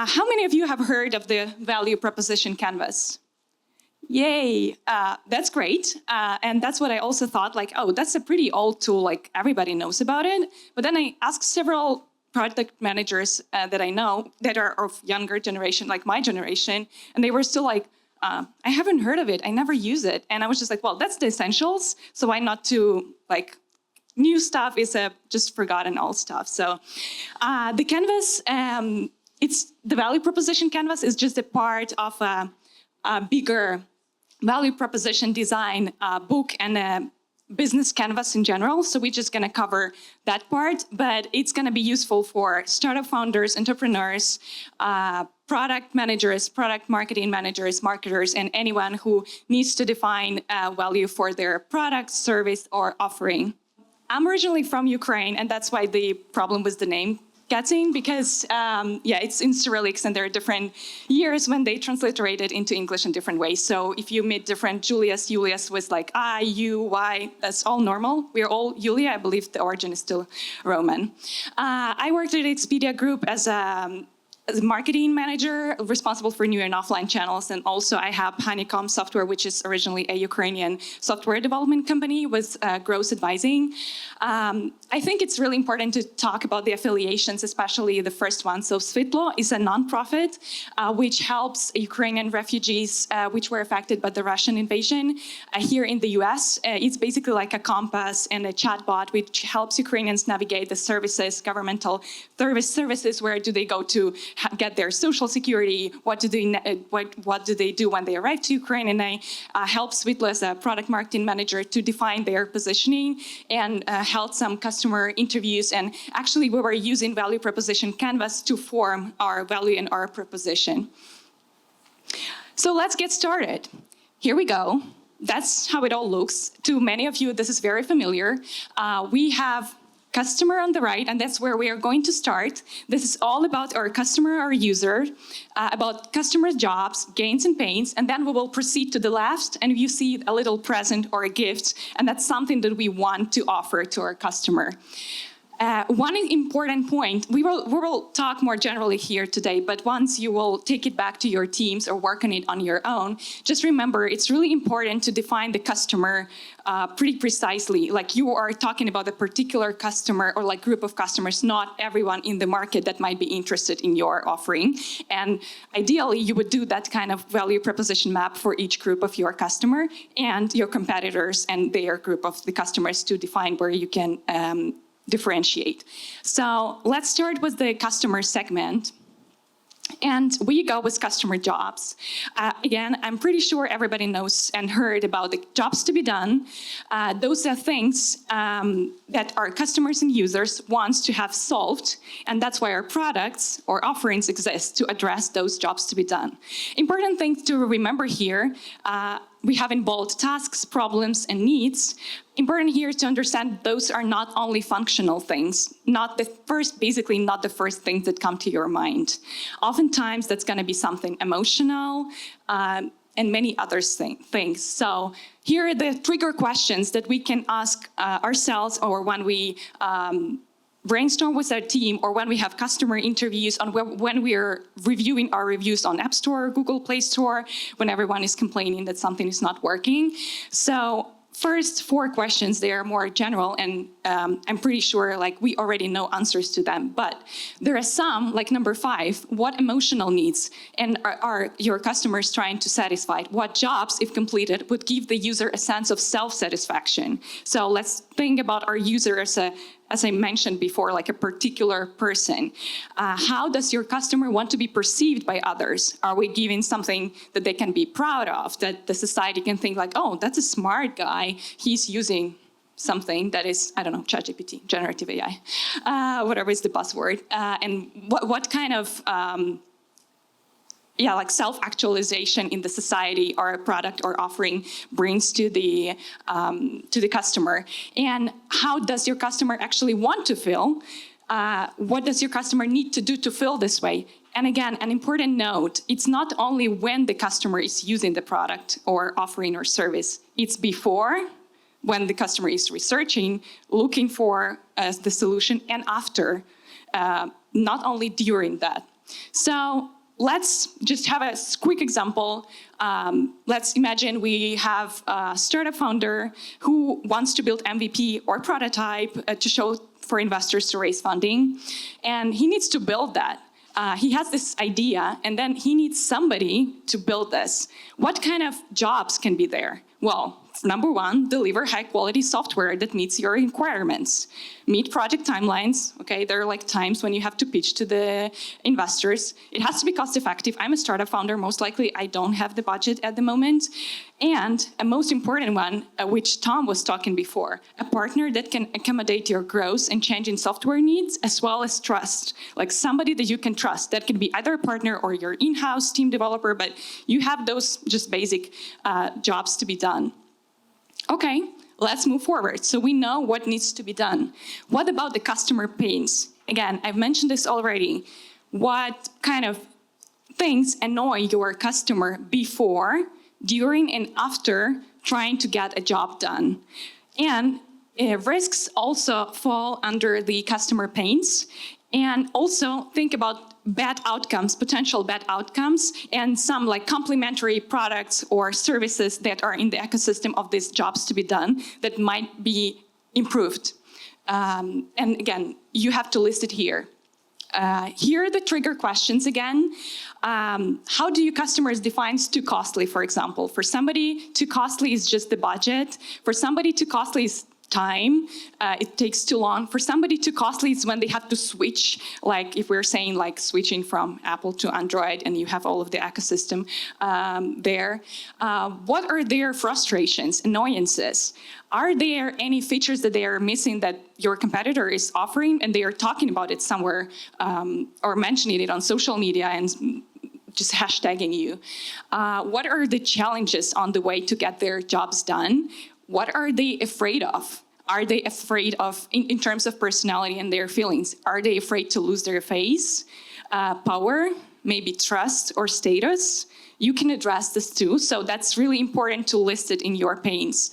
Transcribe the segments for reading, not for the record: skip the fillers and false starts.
How many of you have heard of the value proposition canvas? Yay, that's great. And that's what I also thought, like, oh, that's a pretty old tool, like everybody knows about it. But then I asked several product managers that I know that are of younger generation, like my generation, and they were still like, I haven't heard of it, I never use it. And I was just like, well, that's the essentials, so why not to, like, new stuff is just forgotten old stuff. So the canvas, it's the value proposition canvas is just a part of a bigger value proposition design book and a business canvas in general. So we're just going to cover that part, but it's going to be useful for startup founders, entrepreneurs, product managers, product marketing managers, marketers, and anyone who needs to define value for their product, service, or offering. I'm originally from Ukraine, and that's why the problem with the name getting, because it's in Cyrillics and there are different years when they transliterated into English in different ways. So if you meet different Julius was like I, U, Y, that's all normal. We're all Yuliia. I believe the origin is still Roman. I worked at Expedia Group as a marketing manager responsible for new and offline channels. And also I have Honeycomb Software, which is originally a Ukrainian software development company with growth advising. I think it's really important to talk about the affiliations, especially the first one. So Svitlo is a nonprofit which helps Ukrainian refugees which were affected by the Russian invasion here in the US. It's basically like a compass and a chatbot which helps Ukrainians navigate the services, governmental services, where do they go to get their social security, what do they do when they arrive to Ukraine, and I help Svitlo as a product marketing manager to define their positioning and held some customer interviews, and actually we were using value proposition canvas to form our value and our proposition. So let's get started. Here we go. That's how it all looks. To many of you, this is very familiar. We have customer on the right, and that's where we are going to start. This is all about our customer, our user, about customer jobs, gains and pains, and then we will proceed to the left, and you see a little present or a gift, and that's something that we want to offer to our customer. One important point, we will talk more generally here today, but once you will take it back to your teams or work on it on your own, just remember it's really important to define the customer pretty precisely. Like you are talking about a particular customer or like group of customers, not everyone in the market that might be interested in your offering. And ideally, you would do that kind of value proposition map for each group of your customer and your competitors and their group of the customers to define where you can differentiate. So let's start with the customer segment. And we go with customer jobs. Again, I'm pretty sure everybody knows and heard about the jobs to be done. Those are things that our customers and users want to have solved, and that's why our products or offerings exist to address those jobs to be done. Important things to remember here, we have in bold tasks, problems, and needs. Important here to understand those are not only functional things, basically not the first things that come to your mind. Oftentimes that's going to be something emotional and many other things. So here are the trigger questions that we can ask ourselves, or when we brainstorm with our team, or when we have customer interviews, when we are reviewing our reviews on App Store, Google Play Store, when everyone is complaining that something is not working. So first 4 questions, they are more general, and I'm pretty sure like we already know answers to them. But there are some, like number 5, what emotional needs and are your customers trying to satisfy? What jobs, if completed, would give the user a sense of self-satisfaction? So let's think about our user as I mentioned before, like a particular person. How does your customer want to be perceived by others? Are we giving something that they can be proud of, that the society can think like, oh, that's a smart guy, he's using something that is, I don't know, ChatGPT, generative AI, whatever is the buzzword. And what kind of like self-actualization in the society or a product or offering brings to the customer, and how does your customer actually want to feel? What does your customer need to do to feel this way? And again, an important note, it's not only when the customer is using the product or offering or service, it's before, when the customer is researching, looking for the solution, and after, not only during that. So let's just have a quick example. Let's imagine we have a startup founder who wants to build MVP or prototype to show for investors to raise funding, and he needs to build that. He has this idea, and then he needs somebody to build this. What kind of jobs can be there? Well, number one, deliver high-quality software that meets your requirements. Meet project timelines, okay? There are like times when you have to pitch to the investors. It has to be cost-effective. I'm a startup founder. Most likely, I don't have the budget at the moment. And a most important one, which Tom was talking before, a partner that can accommodate your growth and changing software needs, as well as trust, like somebody that you can trust. That can be either a partner or your in-house team developer, but you have those just basic jobs to be done. Okay, let's move forward. So we know what needs to be done. What about the customer pains? Again, I've mentioned this already. What kind of things annoy your customer before, during, and after trying to get a job done? And risks also fall under the customer pains. And also think about bad outcomes, potential bad outcomes, and some like complementary products or services that are in the ecosystem of these jobs to be done that might be improved. And again, you have to list it here. Here are the trigger questions again. How do your customers define too costly, for example? For somebody, too costly is just the budget. For somebody, too costly is time. It takes too long. For somebody, too costly is when they have to switch, like if we're saying like switching from Apple to Android and you have all of the ecosystem there. What are their frustrations, annoyances? Are there any features that they are missing that your competitor is offering and they are talking about it somewhere or mentioning it on social media and just hashtagging you? What are the challenges on the way to get their jobs done? What are they afraid of? Are they afraid of, in terms of personality and their feelings, are they afraid to lose their face, power, maybe trust or status? You can address this too, so that's really important to list it in your pains.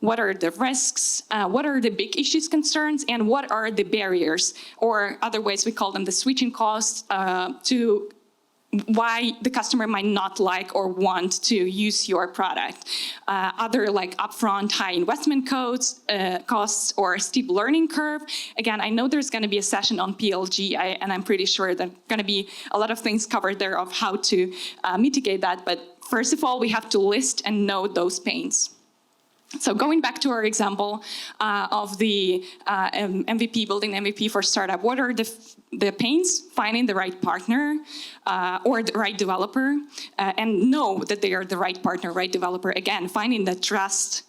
What are the risks? What are the big issues, concerns, and what are the barriers? Or other ways, we call them the switching costs to why the customer might not like or want to use your product. Other like upfront high investment costs or steep learning curve. Again, I know there's going to be a session on PLG, and I'm pretty sure there's going to be a lot of things covered there of how to mitigate that. But first of all, we have to list and know those pains. So going back to our example of the MVP, building MVP for startup, what are the pains? Finding the right partner or the right developer, and know that they are the right partner, right developer. Again, finding the trust,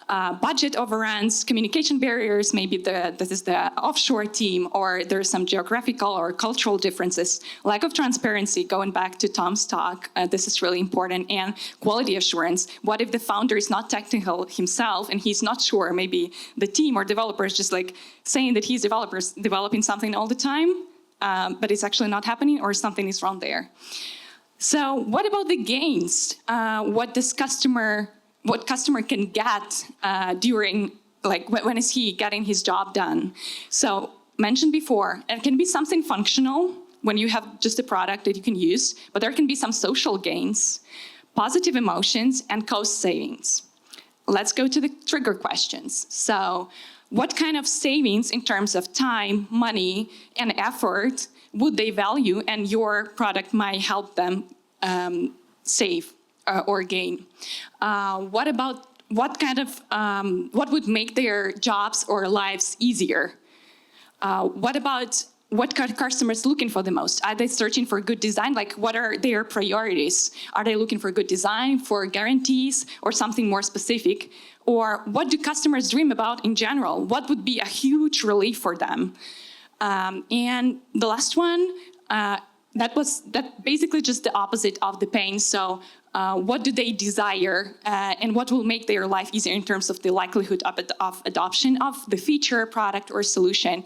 budget overruns, communication barriers, maybe this is the offshore team, or there's some geographical or cultural differences, lack of transparency, going back to Tom's talk, this is really important, and quality assurance. What if the founder is not technical himself and he's not sure, maybe the team or developer is just like saying that he's developing something all the time, but it's actually not happening, or something is wrong there. So what about the gains? What customer can get during, like, when is he getting his job done? So mentioned before, it can be something functional when you have just a product that you can use, but there can be some social gains, positive emotions, and cost savings. Let's go to the trigger questions. So what kind of savings in terms of time, money, and effort would they value, and your product might help them save or gain? What would make their jobs or lives easier? What are customers looking for the most? Are they searching for good design? Like, what are their priorities? Are they looking for good design, for guarantees, or something more specific? Or what do customers dream about in general? What would be a huge relief for them? And the last one, that basically just the opposite of the pain. So what do they desire, and what will make their life easier in terms of the likelihood of adoption of the feature, product, or solution.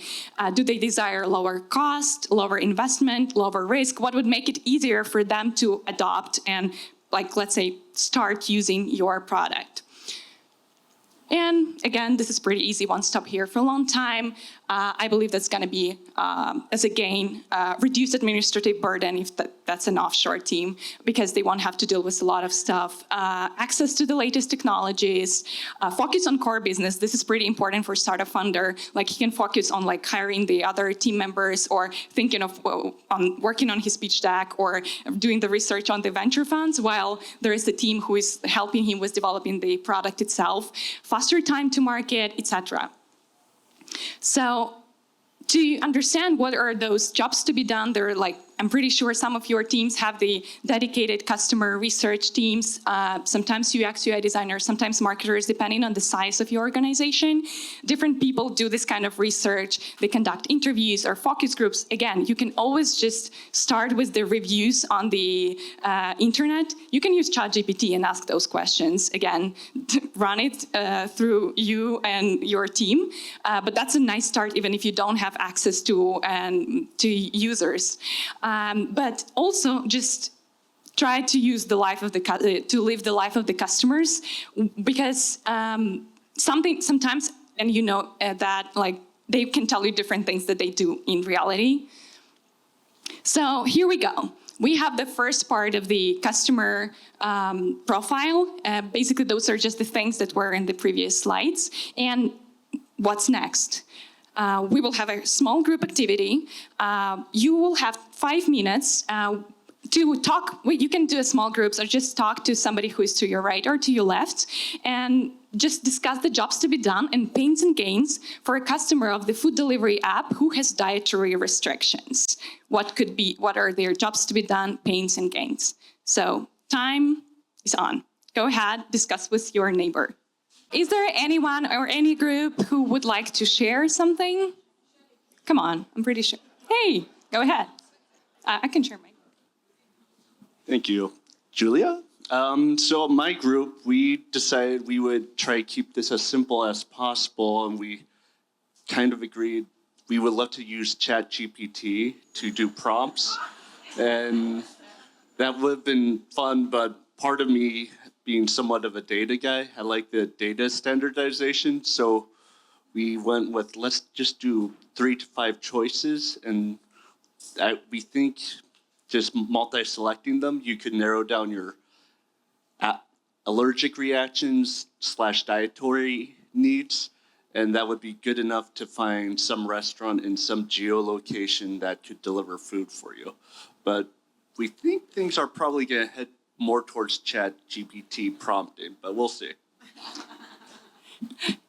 Do they desire lower cost, lower investment, lower risk? What would make it easier for them to adopt and, like, let's say, start using your product? And again, this is pretty easy. One stop here for a long time. I believe that's going to be, as a gain, reduced administrative burden if that's an offshore team, because they won't have to deal with a lot of stuff. Access to the latest technologies, focus on core business. This is pretty important for startup funder. Like, he can focus on like hiring the other team members, or thinking of on working on his pitch deck, or doing the research on the venture funds, while there is a team who is helping him with developing the product itself. Faster time to market, etc. So to understand what are those jobs to be done, there are, like, I'm pretty sure some of your teams have the dedicated customer research teams, sometimes UX, UI designers, sometimes marketers, depending on the size of your organization. Different people do this kind of research. They conduct interviews or focus groups. Again, you can always just start with the reviews on the internet. You can use ChatGPT and ask those questions. Again, run it through you and your team. But that's a nice start, even if you don't have access to users. But also just try to use the life of to live the life of the customers, because sometimes, and you know that, like, they can tell you different things that they do in reality. So here we go. We have the first part of the customer profile. Basically, those are just the things that were in the previous slides. And what's next? We will have a small group activity. You will have 5 minutes to talk. You can do a small groups, or just talk to somebody who is to your right or to your left, and just discuss the jobs to be done and pains and gains for a customer of the food delivery app who has dietary restrictions. What are their jobs to be done, pains and gains. So time is on. Go ahead, discuss with your neighbor. Is there anyone or any group who would like to share something? Come on, I'm pretty sure. Hey, go ahead. I can share mine. Thank you. Yuliia? So my group, we decided we would try to keep this as simple as possible, and we kind of agreed we would love to use ChatGPT to do prompts. And that would have been fun, but part of me, being somewhat of a data guy, I like the data standardization. So we went with, let's just do 3 to 5 choices. And we think just multi-selecting them, you could narrow down your allergic reactions / dietary needs. And that would be good enough to find some restaurant in some geolocation that could deliver food for you. But we think things are probably going to head more towards ChatGPT prompting, but we'll see.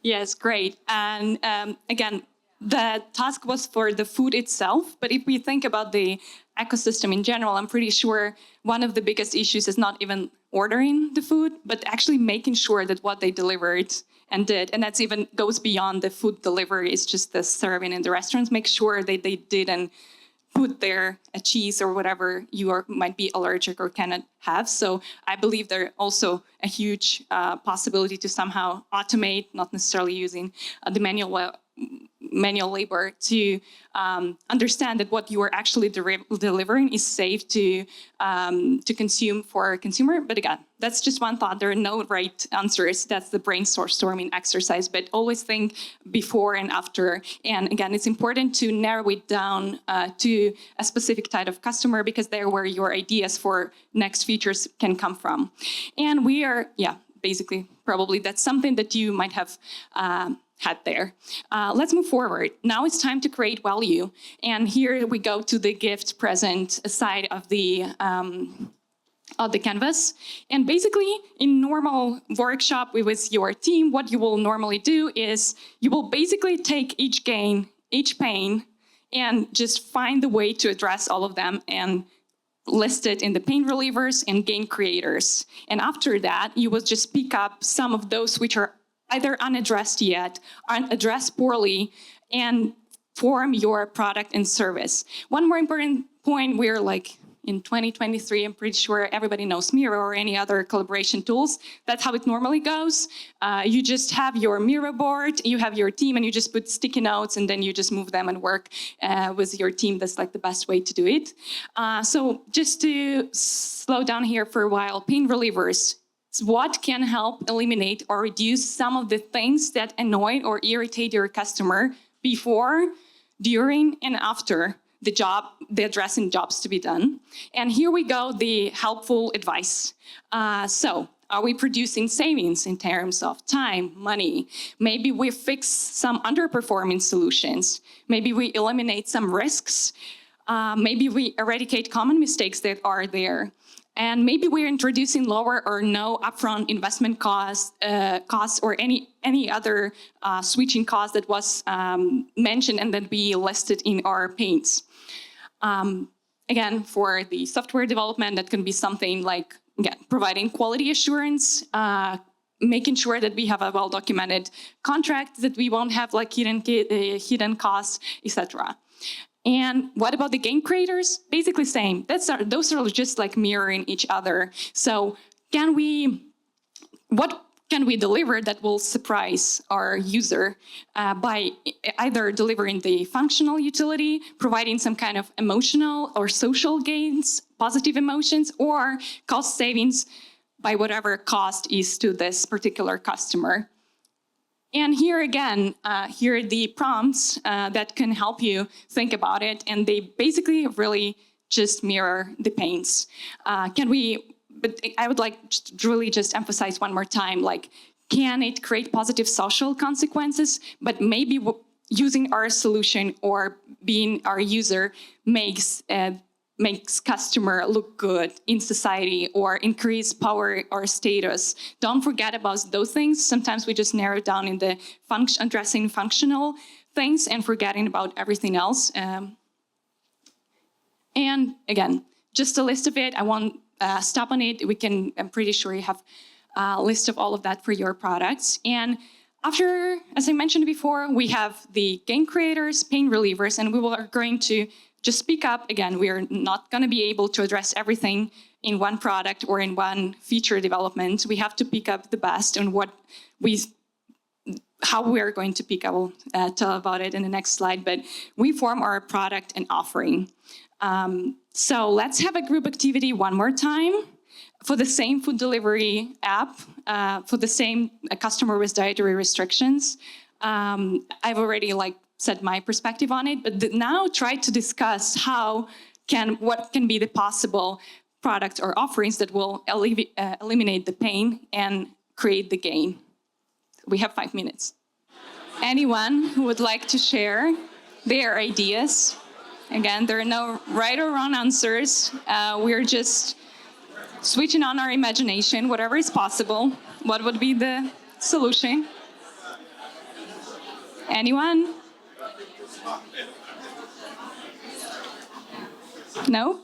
Yes, great. And again, the task was for the food itself, but if we think about the ecosystem in general, I'm pretty sure one of the biggest issues is not even ordering the food, but actually making sure that what they delivered and did, and that's even goes beyond the food delivery, it's just the serving in the restaurants, make sure that they didn't put there a cheese or whatever you might be allergic or cannot have. So I believe there also a huge possibility to somehow automate, not necessarily using the manual labor, to understand that what you are actually delivering is safe to consume for a consumer. But again, that's just one thought. There are no right answers. That's the brainstorming exercise. But always think before and after. And again, it's important to narrow it down to a specific type of customer, because they're where your ideas for next features can come from. And we are, basically, probably that's something that you might have had there. Let's move forward. Now it's time to create value. And here we go to the gift present side of the canvas. And basically, in normal workshop with your team, what you will normally do is you will basically take each gain, each pain, and just find the way to address all of them and list it in the pain relievers and gain creators. And after that, you will just pick up some of those which are either unaddressed yet, unaddressed poorly, and form your product and service. One more important point, we're in 2023, I'm pretty sure everybody knows Miro or any other collaboration tools. That's how it normally goes. You just have your Miro board, you have your team, and you just put sticky notes, and then you just move them and work with your team. That's like the best way to do it. So just to slow down here for a while, pain relievers. What can help eliminate or reduce some of the things that annoy or irritate your customer before, during, and after the addressing jobs to be done. And here we go, the helpful advice. So are we producing savings in terms of time, money? Maybe we fix some underperforming solutions. Maybe we eliminate some risks. Maybe we eradicate common mistakes that are there. And maybe we're introducing lower or no upfront investment costs or any other switching cost that was mentioned and that we listed in our pains. Again, for the software development, that can be something like, again, providing quality assurance, making sure that we have a well-documented contract, that we won't have like hidden costs, etc. And what about the game creators? Basically same. Those are just like mirroring each other. So what can we deliver that will surprise our user by either delivering the functional utility, providing some kind of emotional or social gains, positive emotions, or cost savings by whatever cost is to this particular customer. And here again, here are the prompts that can help you think about it. And they basically really just mirror the pains. But I would like to really just emphasize one more time, like, can it create positive social consequences? But maybe using our solution or being our user makes customer look good in society or increase power or status. Don't forget about those things. Sometimes we just narrow down in the addressing functional things and forgetting about everything else. And again, just a list of it. I won't stop on it. I'm pretty sure you have a list of all of that for your products. And after, as I mentioned before, we have the game creators, pain relievers, and we are going to just speak up. Again, we are not going to be able to address everything in one product or in one feature development. We have to pick up the best and how we are going to pick. I will tell about it in the next slide, but we form our product and offering. So let's have a group activity one more time for the same food delivery app, for the same customer with dietary restrictions. I've already set my perspective on it, but now try to discuss what can be the possible products or offerings that will eliminate the pain and create the gain. We have 5 minutes. Anyone who would like to share their ideas? Again, there are no right or wrong answers. We're just switching on our imagination, whatever is possible. What would be the solution? Anyone? No?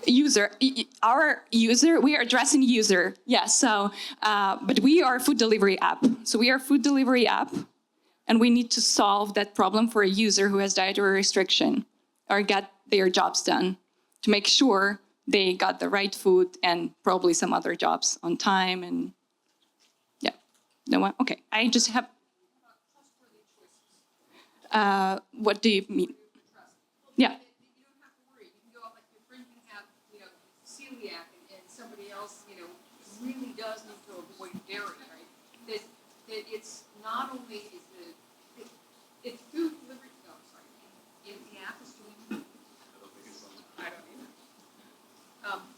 User. Our user, we are addressing user. Yes, so, but we are a food delivery app. So we are a food delivery app, and we need to solve that problem for a user who has dietary restriction or get their jobs done to make sure they got the right food and probably some other jobs on time. And yeah, no one. Okay, I just have. What do you mean? Yeah. You don't have to worry. You can go out, like your friend can have, celiac, and somebody else, really does need to avoid dairy, right? That it's not only it's food delivery. No, I'm sorry. If the app is doing, I don't either.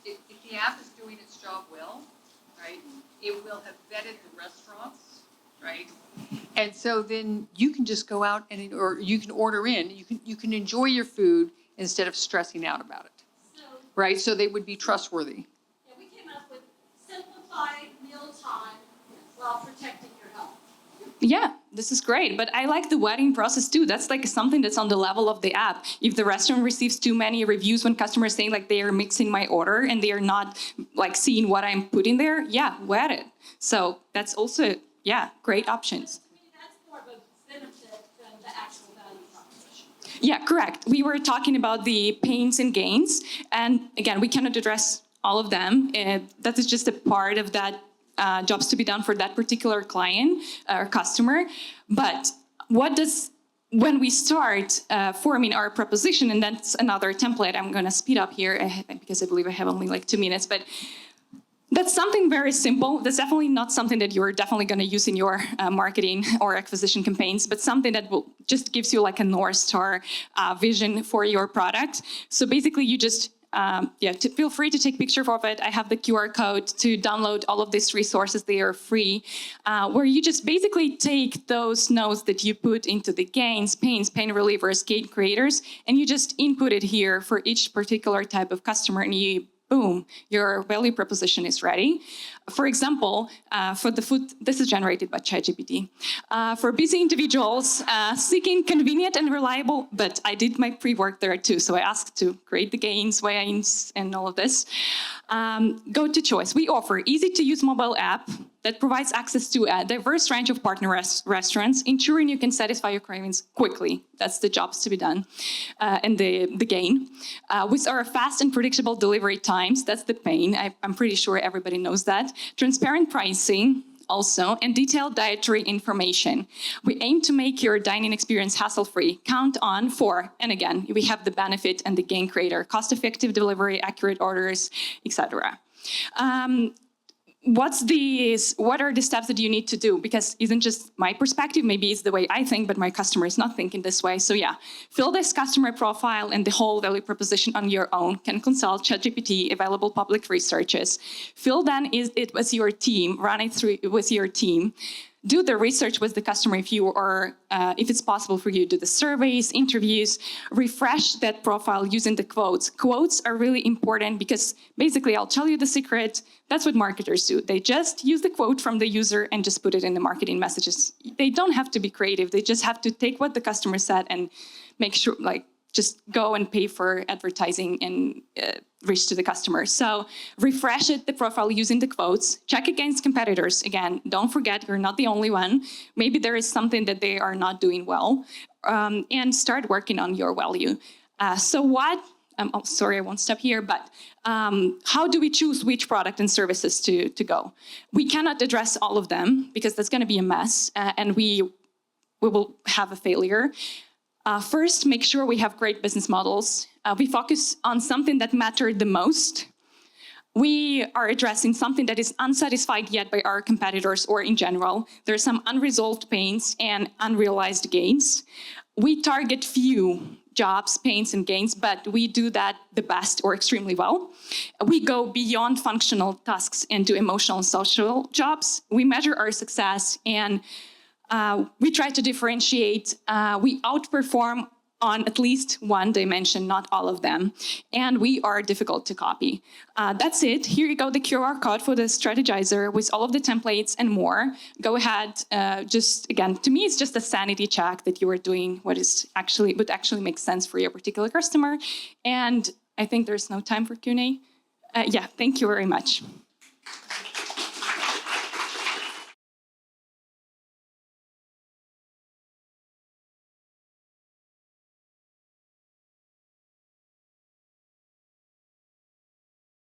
If the app is doing its job well, right, it will have vetted the restaurants, right? And so then you can just go out or you can order in. You can enjoy your food instead of stressing out about it, right? So they would be trustworthy. Yeah, we came up with simplified mealtime while protecting your health. Yeah, this is great. But I like the vetting process too. That's like something that's on the level of the app. If the restaurant receives too many reviews when customers saying like they are mixing my order and they are not like seeing what I'm putting there, yeah, vet it. So that's also, yeah, great options. I mean, that's more of a benefit Yeah, correct. We were talking about the pains and gains. And again, we cannot address all of them. That is just a part of that jobs to be done for that particular client or customer. But when we start forming our proposition, and that's another template, I'm going to speed up here because I believe I have only like 2 minutes, but that's something very simple. That's definitely not something that you're definitely going to use in your marketing or acquisition campaigns, but something that will just gives you like a North Star vision for your product. So basically you just feel free to take a picture of it. I have the QR code to download all of these resources. They are free, where you just basically take those notes that you put into the gains, pains, pain relievers, gain creators, and you just input it here for each particular type of customer, and boom, your value proposition is ready. For example, for the food, this is generated by ChatGPT. For busy individuals seeking convenient and reliable, but I did my pre-work there too, so I asked to create the gains, weigh-ins, and all of this. Go to choice. We offer easy-to-use mobile app that provides access to a diverse range of partner restaurants, ensuring you can satisfy your cravings quickly. That's the jobs to be done, and the gain. With our fast and predictable delivery times, that's the pain. I'm pretty sure everybody knows that. Transparent pricing, also, and detailed dietary information. We aim to make your dining experience hassle-free. Count on and again, we have the benefit and the gain creator, cost-effective delivery, accurate orders, etc. What are the steps that you need to do? Because it isn't just my perspective, maybe it's the way I think, but my customer is not thinking this way. So yeah, fill this customer profile and the whole value proposition on your own. Can consult ChatGPT, available public researches. Fill then it with your team, run it through with your team. Do the research with the customer if it's possible for you. Do the surveys, interviews, refresh that profile using the quotes. Quotes are really important because basically, I'll tell you the secret, that's what marketers do. They just use the quote from the user and just put it in the marketing messages. They don't have to be creative. They just have to take what the customer said and make sure, just go and pay for advertising and reach to the customer. So refresh the profile using the quotes. Check against competitors. Again, don't forget you're not the only one. Maybe there is something that they are not doing well, and start working on your value. Sorry, I won't stop here, but how do we choose which product and services to go? We cannot address all of them because that's going to be a mess, and we will have a failure. First, make sure we have great business models. We focus on something that mattered the most. We are addressing something that is unsatisfied yet by our competitors or in general. There are some unresolved pains and unrealized gains. We target few jobs, pains, and gains, but we do that the best or extremely well. We go beyond functional tasks into emotional and social jobs. We measure our success and we try to differentiate. We outperform on at least one dimension, not all of them. And we are difficult to copy. That's it. Here you go, the QR code for the strategizer with all of the templates and more. Go ahead. Again, to me, it's just a sanity check that you are doing what would actually make sense for your particular customer. And I think there's no time for Q&A. Thank you very much.